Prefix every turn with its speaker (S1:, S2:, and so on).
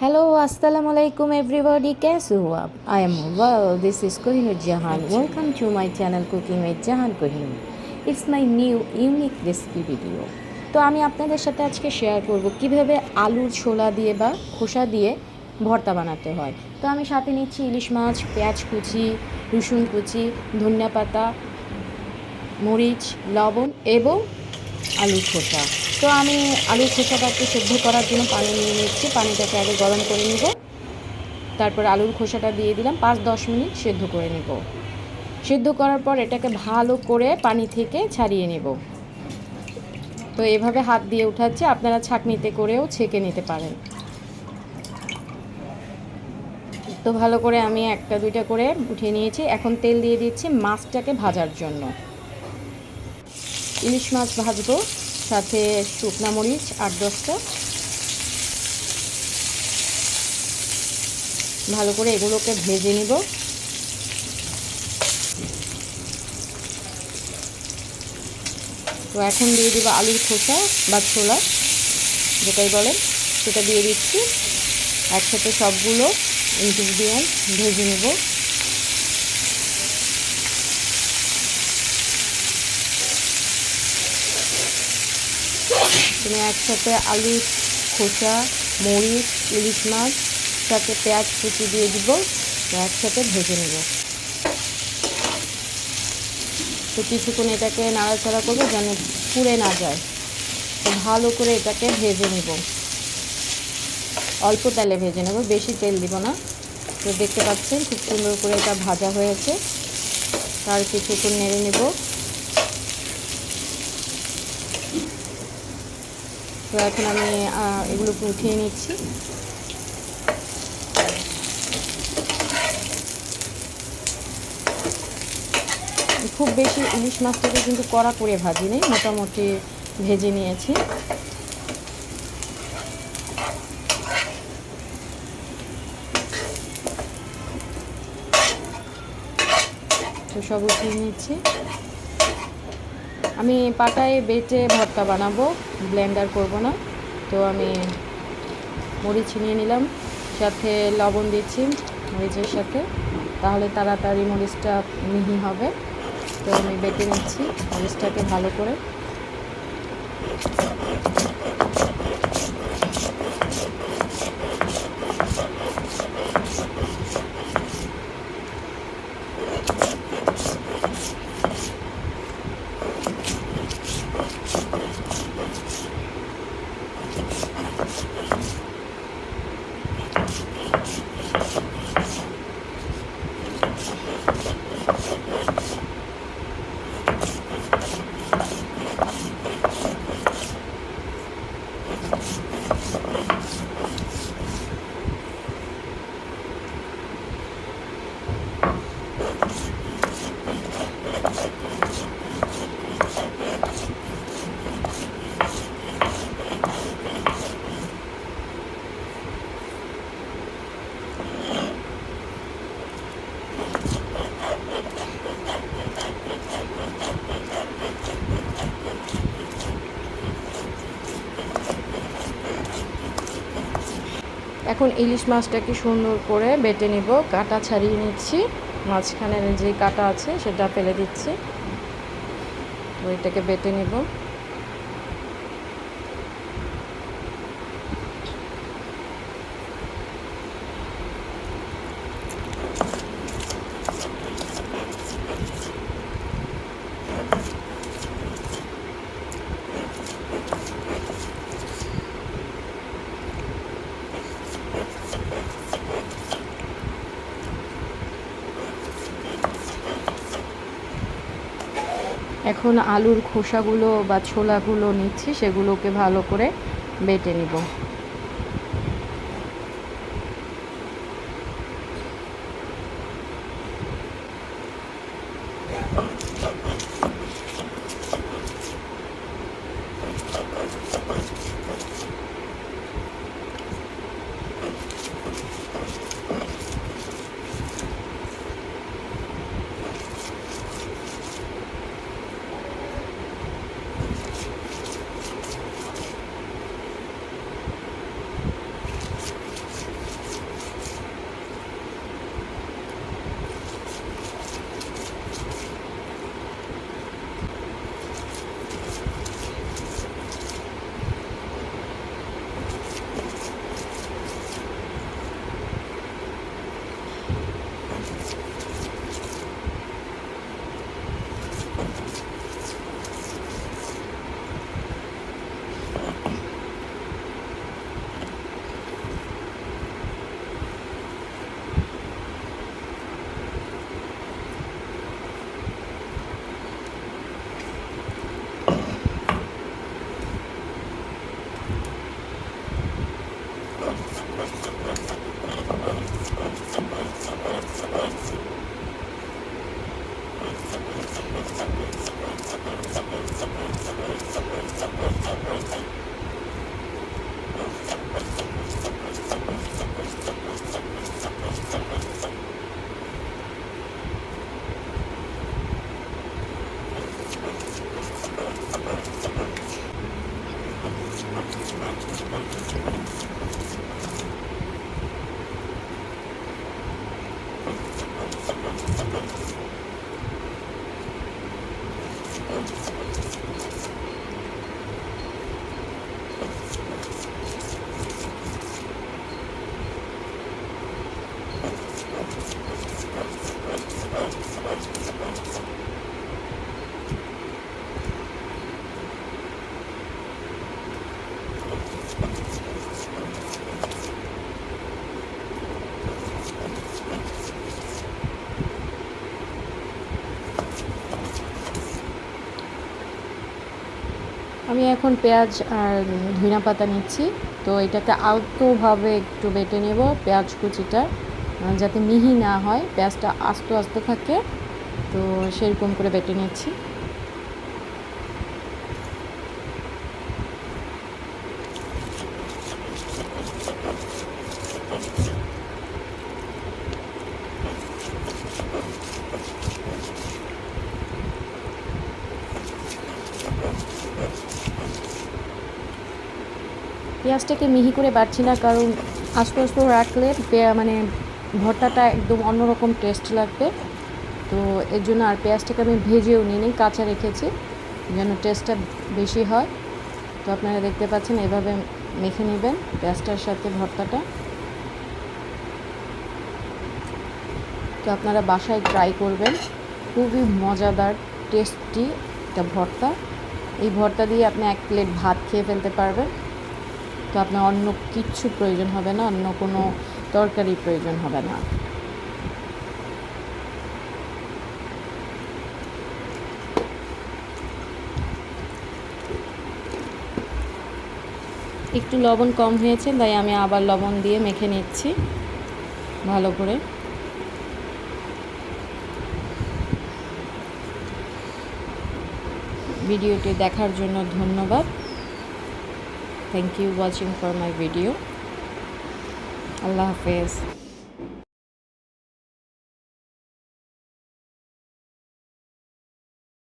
S1: Hello, assalamu alaikum everybody. कैसे हो आप? I am well. This is Kohinoor Jahan. Welcome to my channel Cooking with Jahan Kohinoor. It's my new unique recipe video. তো আমি আপনাদের সাথে আজকে share করব কিভাবে আলুর ছোলা দিয়ে বা খোসা দিয়ে ভর্তা বানাতে হয়। তো আমি সাথে নিচ্ছি ইলিশ মাছ, পেঁয়াজ কুচি, রসুন কুচি, ধনিয়া পাতা, মরিচ, লবণ এবং আলুর খোসা। তো আমি আলুর খোসাটাকে সেদ্ধ করার জন্য পানি নিয়ে নিচ্ছি। পানিটাকে আগে গরম করে নিব, তারপর আলুর খোসাটা দিয়ে দিলাম, 5-10 মিনিট সেদ্ধ করে নেব। সেদ্ধ করার পর এটাকে ভালো করে পানি থেকে ছাড়িয়ে নেব। তো এভাবে হাত দিয়ে উঠাচ্ছি, আপনারা ছাঁকনিতে করেও ছেঁকে নিতে পারেন। তো ভালো করে আমি একটা দুইটা করে উঠিয়ে নিয়েছি। এখন তেল দিয়ে দিচ্ছি মাছটাকে ভাজার জন্য। ইলিশ মাছ ভাজবো, সাথে শুকনা মরিচ 8-10টা। ভালো করে এগুলোকে ভেজে নিব। তো এখন দিয়ে দিব আলুর খোসা বা ছোলা যেটাই বলেন, সেটা দিয়ে দিচ্ছি। একসাথে সবগুলো ইনগ্রিডিয়েন্ট ভেজে নেব। তুমি একসাথে আলুর খোসা, মরিচ, ইলিশ মাছ সাথে পেঁয়াজ কুচি দিয়ে দিব, একসাথে ভেজে নেব। তো কিছুক্ষণ এটাকে নাড়াচাড়া করবো যেন পুড়ে না যায়। তো ভালো করে এটাকে ভেজে নেব, অল্প তেলে ভেজে নেব, বেশি তেল দিব না। তো দেখতে পাচ্ছেন খুব সুন্দর করে এটা ভাজা হয়েছে। তার কিছুক্ষণ নেড়ে নেব। তো এখন আমি এগুলোকে উঠিয়ে নিচ্ছি। খুব বেশি ইলিশ মাছটাকে কিন্তু কড়া করে ভাজি নেই, মোটামুটি ভেজে নিয়েছি। তো সব উঠিয়ে নিচ্ছি। আমি পাটায় বেটে ভর্তা বানাবো, ব্লেন্ডার করব না। তো আমি মরিচ নিয়ে নিলাম, সাথে লবণ দিচ্ছি মরিচের সাথে, তাহলে তাড়াতাড়ি মরিচটা মিহি হবে। তো আমি বেটে নিচ্ছি মরিচটাকে ভালো করে। এখন ইলিশ মাছটাকে সুন্দর করে বেটে নিব, কাটা ছাড়িয়ে নিচ্ছি। মাঝখানের যে কাটা আছে সেটা ফেলে দিচ্ছি। তো এটাকে বেটে নিব। এখন আলুর খোসাগুলো বা ছোলাগুলো নিচ্ছি, সেগুলোকে ভালো করে বেটে নিব। আমি এখন পেঁয়াজ আর ধনিয়া পাতা নিচ্ছি, তো এটাকে আলতোভাবে একটু বেটে নেব পেঁয়াজ কুচিটা, যাতে মিহি না হয়, পেঁয়াজটা আস্ত আস্ত থাকে, তো সেরকম করে বেটে নিচ্ছি। পেঁয়াজটাকে মিহি করে বাটছি না, কারণ আস্তে আস্তে রাখলে মানে ভর্তাটা একদম অন্যরকম টেস্ট লাগবে, তো এর জন্য। আর পেঁয়াজটাকে আমি ভেজেও নিই, কাঁচা রেখেছি যেন টেস্টটা বেশি হয়। তো আপনারা দেখতে পাচ্ছেন, এভাবে মেখে নেবেন পেঁয়াজটার সাথে ভর্তাটা। তো আপনারা বাসায় ট্রাই করবেন, খুবই মজাদার টেস্টি একটা ভর্তা। এই ভর্তা দিয়ে আপনি 1 প্লেট ভাত খেয়ে ফেলতে পারবেন। তো আপনার অন্য কিচ্ছু প্রয়োজন হবে না, অন্য কোনো তরকারি প্রয়োজন হবে না। একটু লবণ কম হয়েছে, তাই আমি আবার লবণ দিয়ে মেখে নিচ্ছি ভালো করে। ভিডিওটি দেখার জন্য ধন্যবাদ। Thank you watching for my video. Allah হাফেজ।